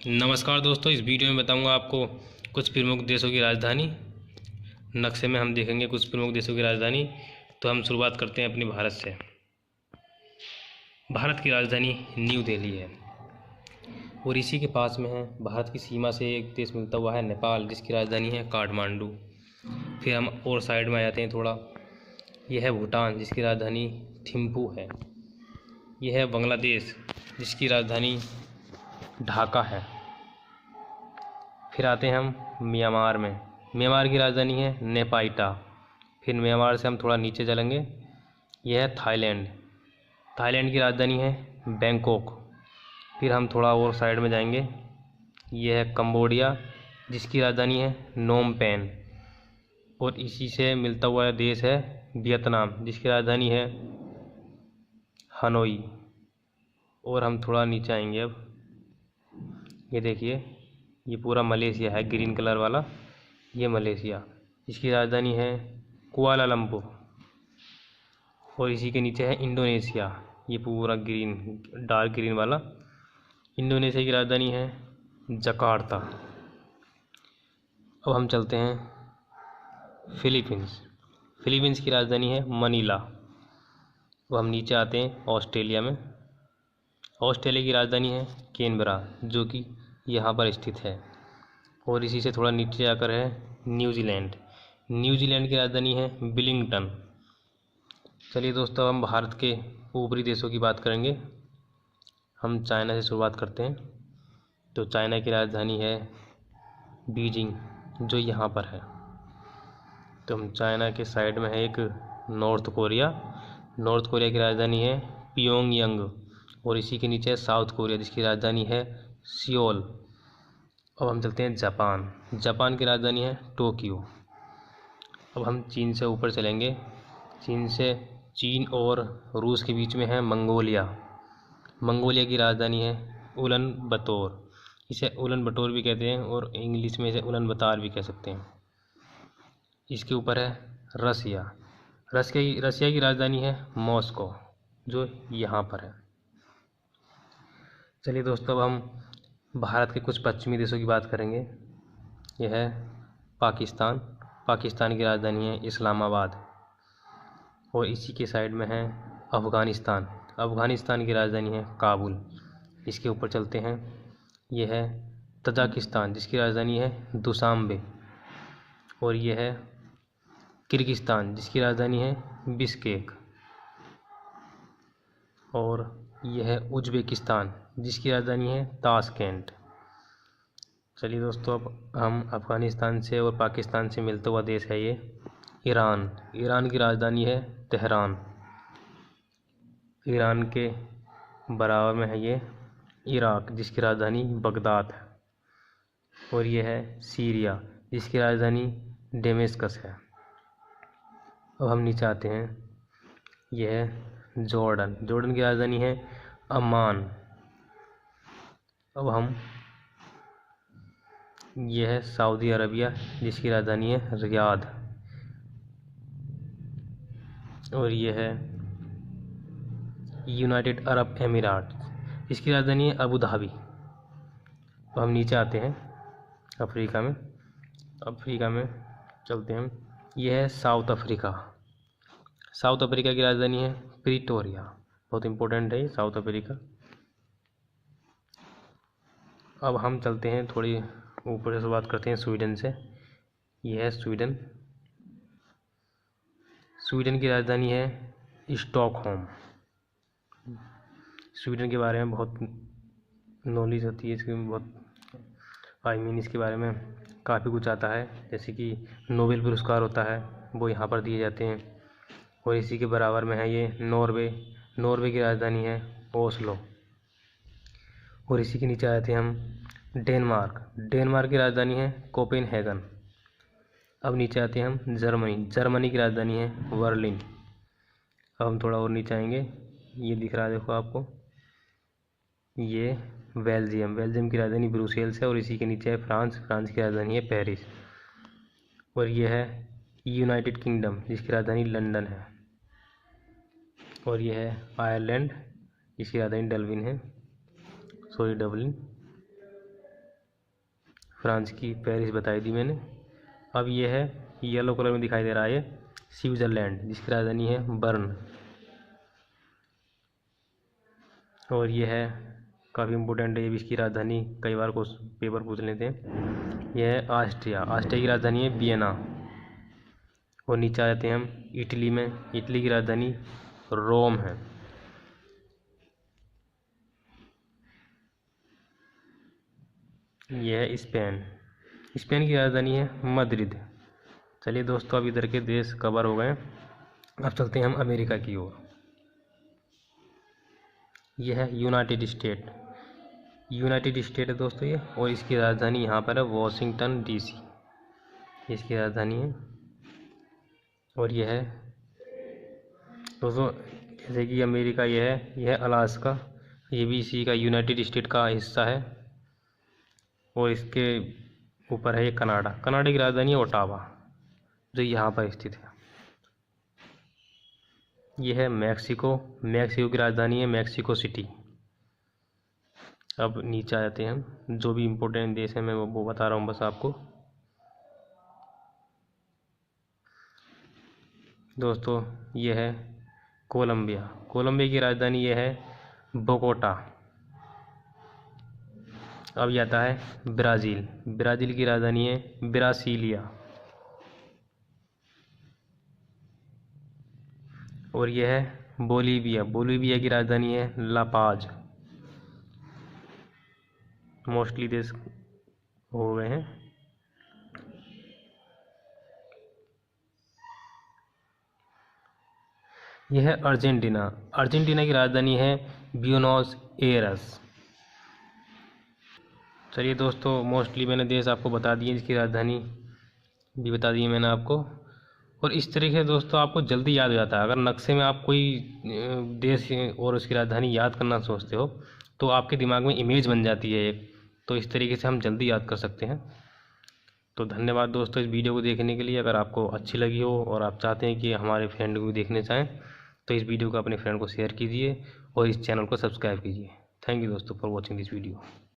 नमस्कार दोस्तों, इस वीडियो में बताऊंगा आपको कुछ प्रमुख देशों की राजधानी। नक्शे में हम देखेंगे कुछ प्रमुख देशों की राजधानी। तो हम शुरुआत करते हैं अपने भारत से। भारत की राजधानी न्यू दिल्ली है और इसी के पास में है, भारत की सीमा से एक देश मिलता हुआ है नेपाल, जिसकी राजधानी है काठमांडू। फिर हम और साइड में आ जाते हैं थोड़ा, यह है भूटान, जिसकी राजधानी थिम्पू है। यह है बांग्लादेश, जिसकी राजधानी ढाका है। फिर आते हैं हम म्यांमार में। म्यांमार की राजधानी है नेपाइटा। फिर म्यांमार से हम थोड़ा नीचे चलेंगे, यह है थाईलैंड। थाईलैंड की राजधानी है बैंकॉक। फिर हम थोड़ा और साइड में जाएंगे, यह है कंबोडिया, जिसकी राजधानी है नोम पेन। और इसी से मिलता हुआ देश है वियतनाम, जिसकी राजधानी है हनोई। और हम थोड़ा नीचे आएंगे, अब ये देखिए, ये पूरा मलेशिया है, ग्रीन कलर वाला, ये मलेशिया, इसकी राजधानी है कुआलालंपुर। और इसी के नीचे है इंडोनेशिया, ये पूरा ग्रीन, डार्क ग्रीन वाला। इंडोनेशिया की राजधानी है जकार्ता। अब हम चलते हैं फिलीपींस। फिलीपींस की राजधानी है मनीला। अब हम नीचे आते हैं ऑस्ट्रेलिया में। ऑस्ट्रेलिया की राजधानी है कैनबरा, जो कि यहाँ पर स्थित है। और इसी से थोड़ा नीचे आकर है न्यूजीलैंड। न्यूजीलैंड की राजधानी है विलिंगटन। चलिए दोस्तों, हम भारत के ऊपरी देशों की बात करेंगे। हम चाइना से शुरुआत करते हैं। तो चाइना की राजधानी है बीजिंग, जो यहाँ पर है। तो हम चाइना के साइड में है एक नॉर्थ कोरिया। नॉर्थ कोरिया की राजधानी है पियोंगयांग। और इसी के नीचे है साउथ कोरिया, जिसकी राजधानी है सियोल। अब हम चलते हैं जापान। जापान की राजधानी है टोक्यो। अब हम चीन से ऊपर चलेंगे। चीन और रूस के बीच में है मंगोलिया। मंगोलिया की राजधानी है उलन बतोर। इसे उलन बटोर भी कहते हैं और इंग्लिश में इसे उलन बतार भी कह सकते हैं। इसके ऊपर है रसिया। रसिया की राजधानी है मॉस्को, जो यहाँ पर है। चलिए दोस्तों, अब हम भारत के कुछ पश्चिमी देशों की बात करेंगे। यह है पाकिस्तान। पाकिस्तान की राजधानी है इस्लामाबाद। और इसी के साइड में है अफ़गानिस्तान। अफ़गानिस्तान की राजधानी है काबुल। इसके ऊपर चलते हैं, यह है तजाकिस्तान, जिसकी राजधानी है दुशांबे। और यह है किर्गिस्तान, जिसकी राजधानी है बिश्केक। और यह है उज़्बेकिस्तान, जिसकी राजधानी है ताशकेंट। चलिए दोस्तों, अब हम अफ़गानिस्तान से और पाकिस्तान से मिलता हुआ देश है ये ईरान। ईरान की राजधानी है तेहरान। ईरान के बराबर में है ये इराक, जिसकी राजधानी बगदाद है। और यह है सीरिया, जिसकी राजधानी डेमेस्कस है। अब हम नीचे आते हैं, यह है जॉर्डन। जॉर्डन की राजधानी है अम्मान। अब हम, यह है सऊदी अरबिया, जिसकी राजधानी है रियाद। और यह है यूनाइटेड अरब अमीरात, इसकी राजधानी है अबू धाबी। अब हम नीचे आते हैं अफ्रीका में। अफ्रीका में चलते हैं हम, यह है साउथ अफ्रीका। साउथ अफ्रीका की राजधानी है प्रिटोरिया। बहुत इम्पोर्टेंट है ये साउथ अफ्रीका। अब हम चलते हैं थोड़ी ऊपर से शुरुआत करते हैं स्वीडन से। यह है स्वीडन। स्वीडन की राजधानी है स्टॉकहोम। स्वीडन के बारे में बहुत नॉलेज होती है, इसके बहुत इसके बारे में काफ़ी कुछ आता है। जैसे कि नोबेल पुरस्कार होता है, वो यहाँ पर दिए जाते हैं। और इसी के बराबर में है ये नॉर्वे। नॉर्वे की राजधानी है ओस्लो। और इसी के नीचे आए थे हम डेनमार्क। डेनमार्क की राजधानी है कोपेनहेगन। अब नीचे आते हैं हम जर्मनी। जर्मनी की राजधानी है बर्लिन। अब हम थोड़ा और नीचे आएंगे, ये दिख रहा है देखो आपको, ये बेल्जियम। बेल्जियम की राजधानी ब्रुसेल्स है। और इसी के नीचे है फ्रांस। फ्रांस की राजधानी है पेरिस। और यह है यूनाइटेड किंगडम, जिसकी राजधानी लंदन है। और यह है आयरलैंड, जिसकी राजधानी डबलिन है, डबलिन। फ्रांस की पेरिस बताई दी मैंने। अब ये है येलो कलर में दिखाई दे रहा है ये स्विट्ज़रलैंड, जिसकी राजधानी है बर्न। और ये है काफ़ी इम्पोर्टेंट है ये भी, इसकी राजधानी कई बार को पेपर पूछ लेते हैं। यह है ऑस्ट्रिया, ऑस्ट्रिया की राजधानी है वियना। और नीचे आ जाते हैं हम इटली में, इटली की राजधानी रोम है। यह है स्पेन, स्पेन की राजधानी है मद्रिद। चलिए दोस्तों, अब इधर के देश कवर हो गए, अब चलते हैं हम अमेरिका की ओर। यह है यूनाइटेड स्टेट, यूनाइटेड स्टेट है दोस्तों ये, और इसकी राजधानी यहाँ पर है वॉशिंगटन डीसी, इसकी राजधानी है। और यह है दोस्तों, जैसे कि अमेरिका यह है अलास्का, ये भी इसी का यूनाइटेड स्टेट का हिस्सा है। और इसके ऊपर है ये कनाडा, कनाडा की राजधानी है ओटावा, जो यहाँ पर स्थित है। यह है मैक्सिको, मैक्सिको की राजधानी है मैक्सिको सिटी। अब नीचे आ जाते हैं हम, जो भी इम्पोर्टेंट देश है मैं वो बता रहा हूँ बस आपको। दोस्तों ये है कोलंबिया, कोलंबिया की राजधानी ये है बोगोटा। अब ये आता है ब्राज़ील, ब्राज़ील की राजधानी है ब्रासीलिया। और यह है बोलीविया, बोलीविया की राजधानी है ला पाज। मोस्टली देश हो गए हैं। यह है अर्जेंटीना, अर्जेंटीना की राजधानी है ब्यूनोस एयर्स। चलिए दोस्तों, मोस्टली मैंने देश आपको बता दिए, इसकी राजधानी भी बता दी है मैंने आपको। और इस तरीके से दोस्तों आपको जल्दी याद हो जाता है। अगर नक्शे में आप कोई देश और उसकी राजधानी याद करना सोचते हो तो आपके दिमाग में इमेज बन जाती है एक, तो इस तरीके से हम जल्दी याद कर सकते हैं। तो धन्यवाद दोस्तों इस वीडियो को देखने के लिए। अगर आपको अच्छी लगी हो और आप चाहते हैं कि हमारे फ्रेंड को भी देखने चाहें तो इस वीडियो को अपने फ्रेंड को शेयर कीजिए और इस चैनल को सब्सक्राइब कीजिए। थैंक यू दोस्तों फॉर वॉचिंग दिस वीडियो।